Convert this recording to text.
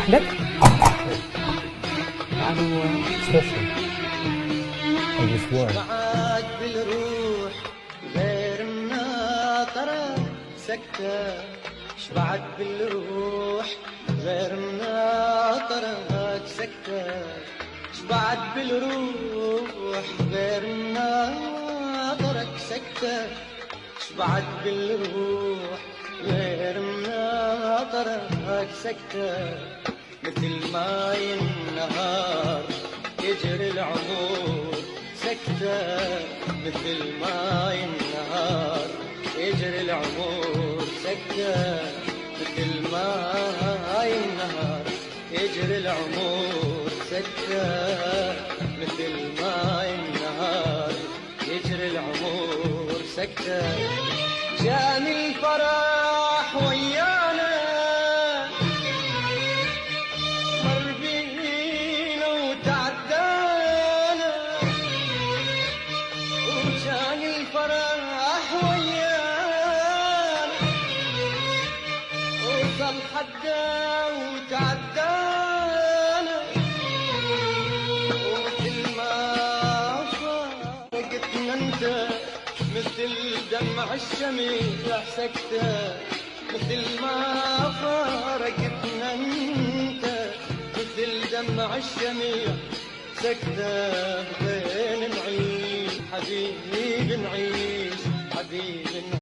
وحدك يعني سبيشل بعد بالروح غير مناطرة سكتة، شبعت بالروح غير مناطرة سكتة، شبعت بالروح غير مناطرك سكتة، شبعت بالروح غير مناطرك سكتة، مثل ماي النهار يجري العمر سكتة، مثل ماي النهار يجري العمر سكتة، مثل ماي النهار يجري العمر سكتة، مثل ماي النهار يجري العمر سكتة. جاني الفرح ويانا مر بينا وتعدانا، وجاني الفرح ويانا وصل حدا وتعدانا، ومثل ما فارقتنا انت مثل دمع الشميع سكتة، مثل ما فارقتنا انت مثل دمع الشميع سكتة، بغير نعيش حبيبي نعيش حبيبي